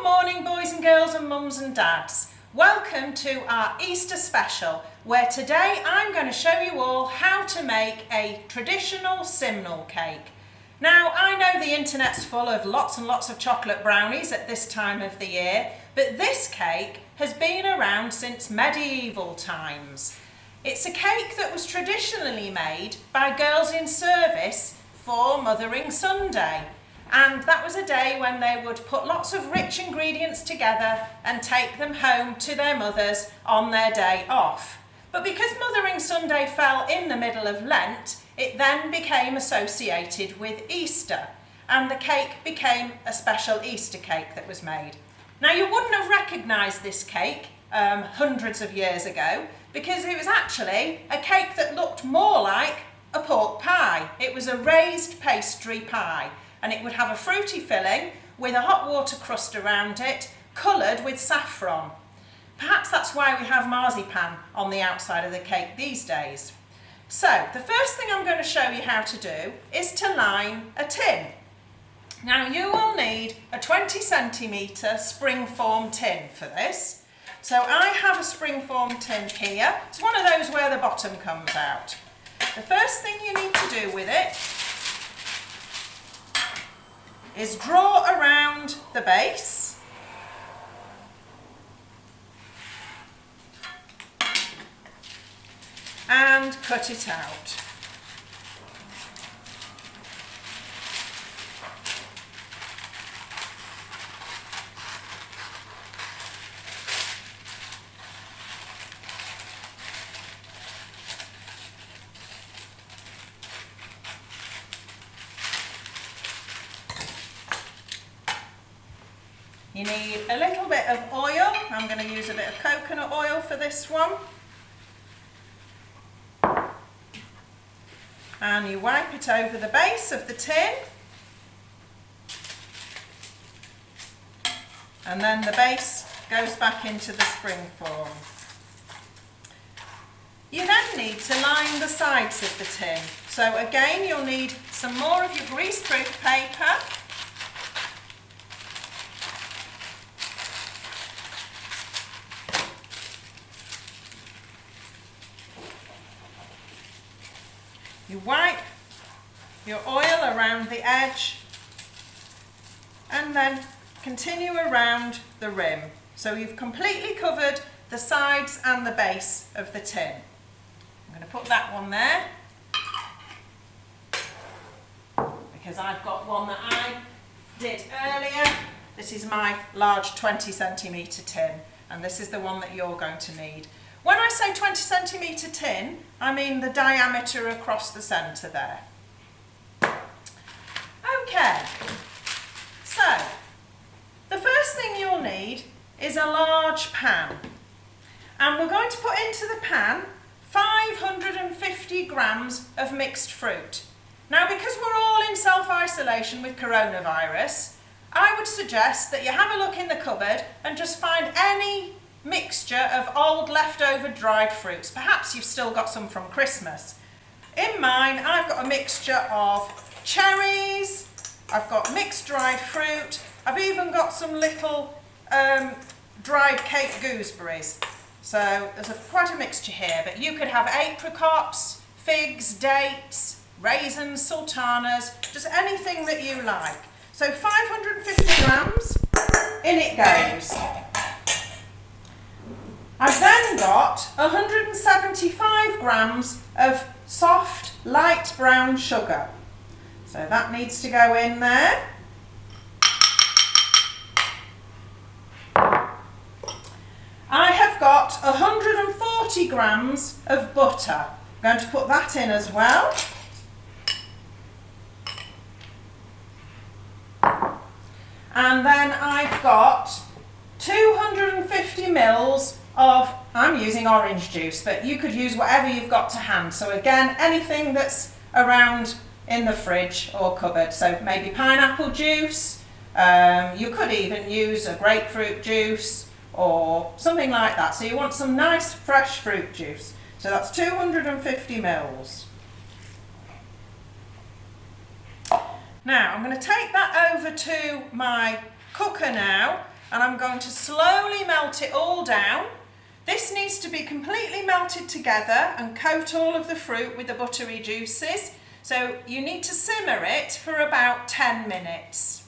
Good morning, boys and girls and mums and dads. Welcome to our Easter special, where today I'm going to show you all how to make a traditional Simnel cake. Now, I know the internet's full of lots and lots of chocolate brownies at this time of the year, but this cake has been around since medieval times. It's a cake that was traditionally made by girls in service for Mothering Sunday. And that was a day when they would put lots of rich ingredients together and take them home to their mothers on their day off. But because Mothering Sunday fell in the middle of Lent, it then became associated with Easter, and the cake became a special Easter cake that was made. Now, you wouldn't have recognised this cake hundreds of years ago, because it was actually a cake that looked more like a pork pie. It was a raised pastry pie, and it would have a fruity filling with a hot water crust around it, coloured with saffron. Perhaps that's why we have marzipan on the outside of the cake these days. So, the first thing I'm going to show you how to do is to line a tin. Now, you will need a 20cm springform tin for this. So I have a springform tin here. It's one of those where the bottom comes out. The first thing you need to do with it is draw around the base and cut it out. You need a little bit of oil. I'm going to use a bit of coconut oil for this one. And you wipe it over the base of the tin. And then the base goes back into the springform. You then need to line the sides of the tin. So again, you'll need some more of your greaseproof paper. You wipe your oil around the edge and then continue around the rim. So you've completely covered the sides and the base of the tin. I'm going to put that one there because I've got one that I did earlier. This is my large 20cm tin, and this is the one that you're going to need. When I say 20cm tin, I mean the diameter across the centre there. Okay, so the first thing you'll need is a large pan. And we're going to put into the pan 550 grams of mixed fruit. Now, because we're all in self-isolation with coronavirus, I would suggest that you have a look in the cupboard and just find any mixture of old leftover dried fruits. Perhaps you've still got some from Christmas. In mine, I've got a mixture of cherries, I've got mixed dried fruit, I've even got some little dried cake gooseberries. So there's quite a mixture here, but you could have apricots, figs, dates, raisins, sultanas, just anything that you like. So 550 grams, in it goes. I've then got 175 grams of soft, light brown sugar. So that needs to go in there. I have got 140 grams of butter. I'm going to put that in as well. And then I've got 250 mils of, I'm using orange juice, but you could use whatever you've got to hand. So again, anything that's around in the fridge or cupboard. So maybe pineapple juice, you could even use a grapefruit juice or something like that. So you want some nice fresh fruit juice. So that's 250 mils. Now I'm going to take that over to my cooker now, and I'm going to slowly melt it all down. This needs to be completely melted together and coat all of the fruit with the buttery juices. So you need to simmer it for about 10 minutes.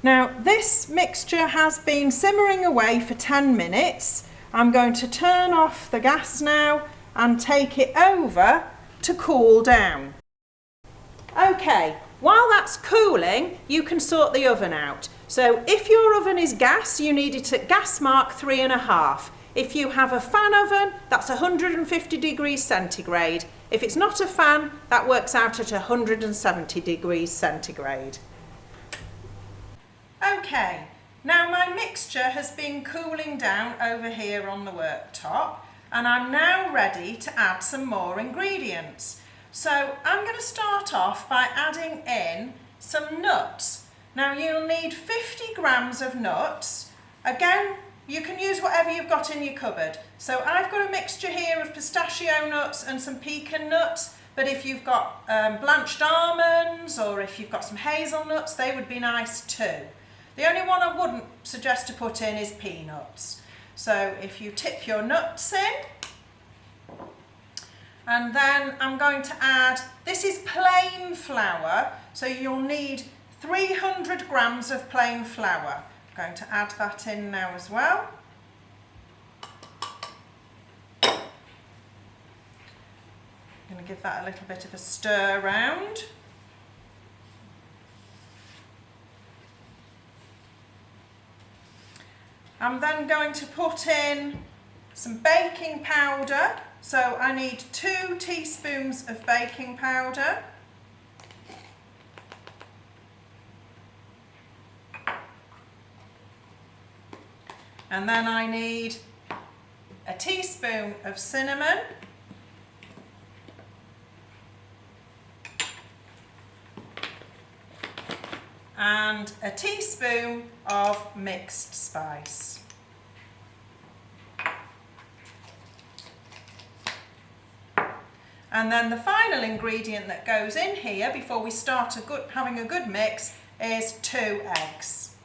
Now this mixture has been simmering away for 10 minutes. I'm going to turn off the gas now and take it over to cool down. Okay, while that's cooling, you can sort the oven out. So if your oven is gas, you need it at gas mark 3.5. If you have a fan oven, that's 150 degrees centigrade. If it's not a fan, that works out at 170 degrees centigrade. Okay, now my mixture has been cooling down over here on the worktop, and I'm now ready to add some more ingredients. So I'm going to start off by adding in some nuts. Now you'll need 50 grams of nuts. Again, you can use whatever you've got in your cupboard. So I've got a mixture here of pistachio nuts and some pecan nuts, but if you've got blanched almonds or if you've got some hazelnuts, they would be nice too. The only one I wouldn't suggest to put in is peanuts. So if you tip your nuts in, and then I'm going to add, this is plain flour, so you'll need 300 grams of plain flour. I'm going to add that in now as well. I'm going to give that a little bit of a stir round. I'm then going to put in some baking powder. So I need 2 teaspoons of baking powder. And then I need a teaspoon of cinnamon. And a teaspoon of mixed spice. And then the final ingredient that goes in here before we start having a good mix is 2 eggs.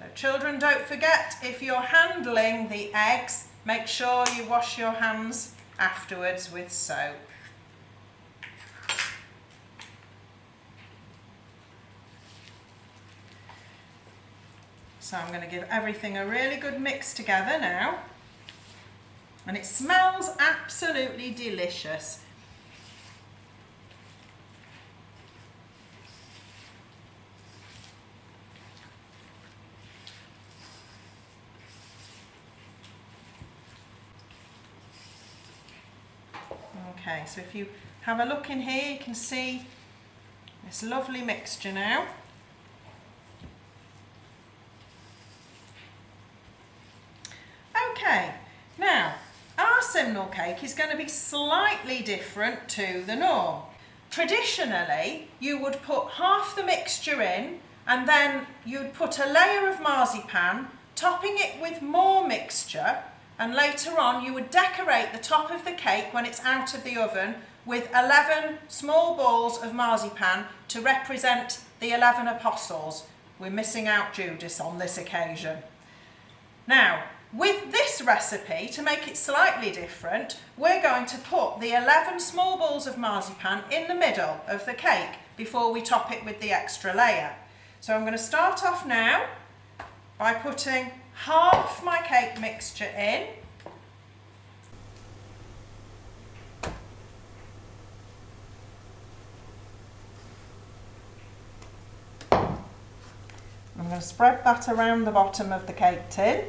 So children, don't forget, if you're handling the eggs, make sure you wash your hands afterwards with soap. So I'm going to give everything a really good mix together now. And it smells absolutely delicious. Okay, so if you have a look in here, you can see this lovely mixture now. Okay, now our Simnel cake is going to be slightly different to the norm. Traditionally, you would put half the mixture in and then you'd put a layer of marzipan, topping it with more mixture, and later on you would decorate the top of the cake when it's out of the oven with 11 small balls of marzipan to represent the 11 apostles. We're missing out Judas on this occasion. Now, with this recipe, to make it slightly different, we're going to put the 11 small balls of marzipan in the middle of the cake before we top it with the extra layer. So I'm going to start off now by putting half my cake mixture in. I'm going to spread that around the bottom of the cake tin.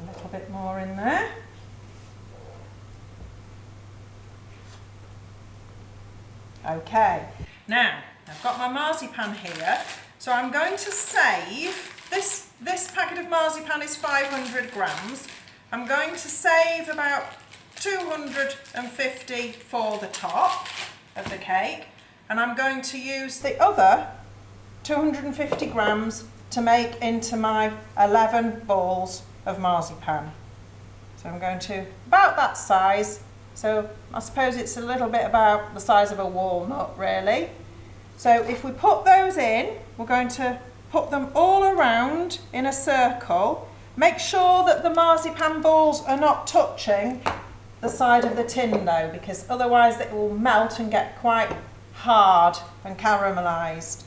A little bit more in there. Okay, now I've got my marzipan here, so I'm going to save, this packet of marzipan is 500 grams. I'm going to save about 250 for the top of the cake, and I'm going to use the other 250 grams to make into my 11 balls of marzipan. So I'm going to, about that size, so I suppose it's a little bit about the size of a walnut really. So if we put those in, we're going to put them all around in a circle. Make sure that the marzipan balls are not touching the side of the tin though, because otherwise it will melt and get quite hard and caramelised.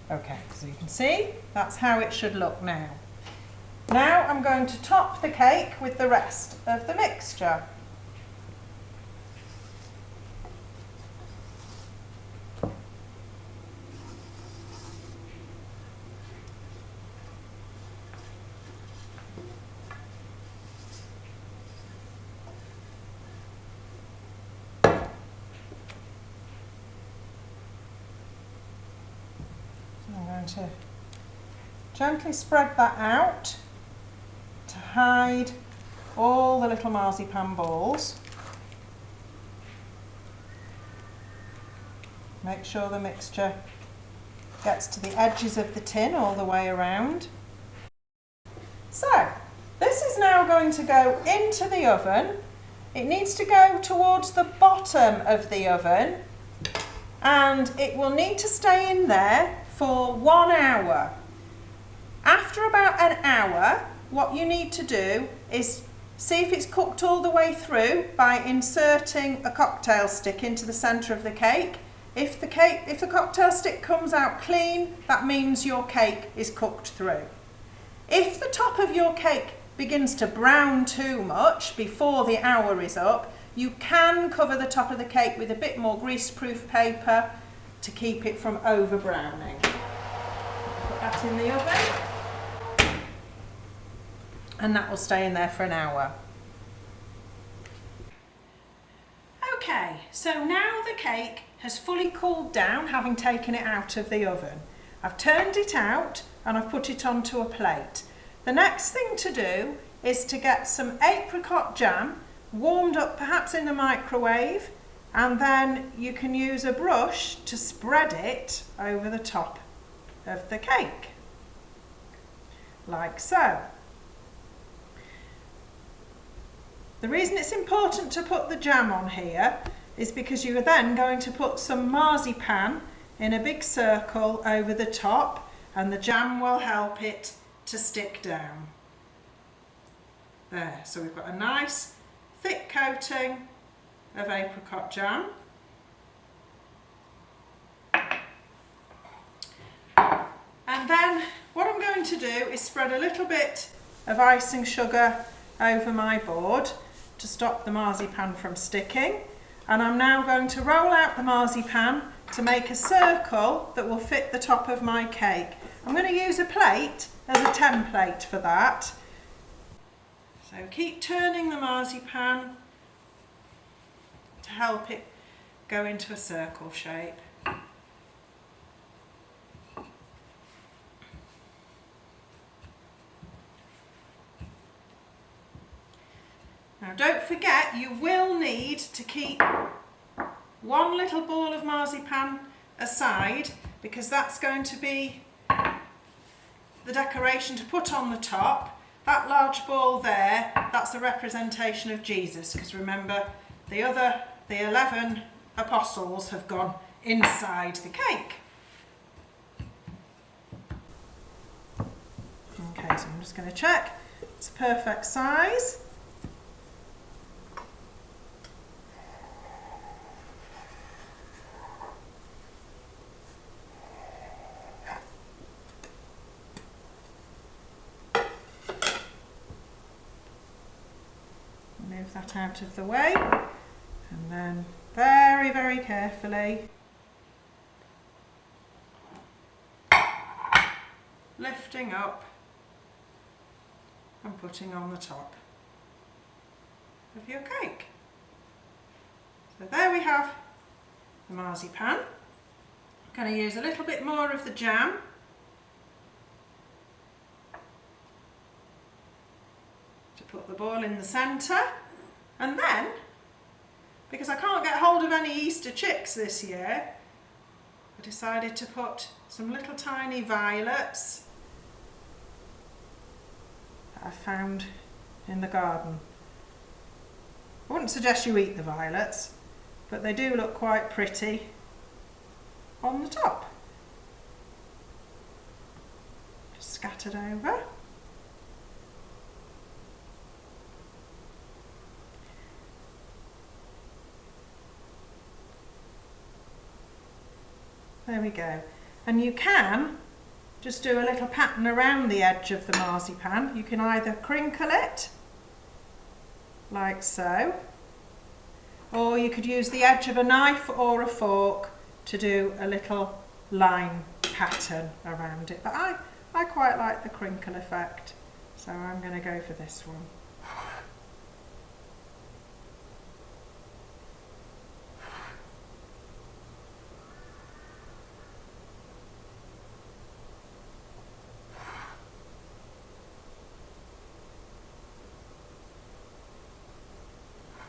Okay, so you can see that's how it should look now. Now I'm going to top the cake with the rest of the mixture. I'm going to gently spread that out to hide all the little marzipan balls. Make sure the mixture gets to the edges of the tin all the way around. So this is now going to go into the oven. It needs to go towards the bottom of the oven and it will need to stay in there for 1 hour. After about an hour, what you need to do is see if it's cooked all the way through by inserting a cocktail stick into the centre of the cake. If the cocktail stick comes out clean, that means your cake is cooked through. If the top of your cake begins to brown too much before the hour is up, you can cover the top of the cake with a bit more greaseproof paper to keep it from over browning. Put that in the oven and that will stay in there for an hour. Okay, so now the cake has fully cooled down, having taken it out of the oven. I've turned it out and I've put it onto a plate. The next thing to do is to get some apricot jam warmed up perhaps in the microwave, and then you can use a brush to spread it over the top of the cake, like so. The reason it's important to put the jam on here is because you are then going to put some marzipan in a big circle over the top, and the jam will help it to stick down. There, so we've got a nice thick coating of apricot jam. And then what I'm going to do is spread a little bit of icing sugar over my board to stop the marzipan from sticking. And I'm now going to roll out the marzipan to make a circle that will fit the top of my cake. I'm going to use a plate as a template for that. So keep turning the marzipan to help it go into a circle shape. Now don't forget, you will need to keep one little ball of marzipan aside, because that's going to be the decoration to put on the top. That large ball there, that's a representation of Jesus, because remember the 11 apostles have gone inside the cake. Okay, so I'm just going to check it's a perfect size. Move that out of the way, and then very, very carefully lifting up and putting on the top of your cake. So there we have the marzipan. I'm going to use a little bit more of the jam to put the ball in the centre. And then, because I can't get hold of any Easter chicks this year, I decided to put some little tiny violets that I found in the garden. I wouldn't suggest you eat the violets, but they do look quite pretty on the top. Just scattered over. There we go. And you can just do a little pattern around the edge of the marzipan. You can either crinkle it, like so, or you could use the edge of a knife or a fork to do a little line pattern around it. But I quite like the crinkle effect, so I'm going to go for this one.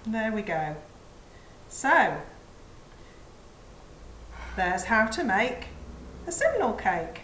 There we go. So, there's how to make a Simnel cake.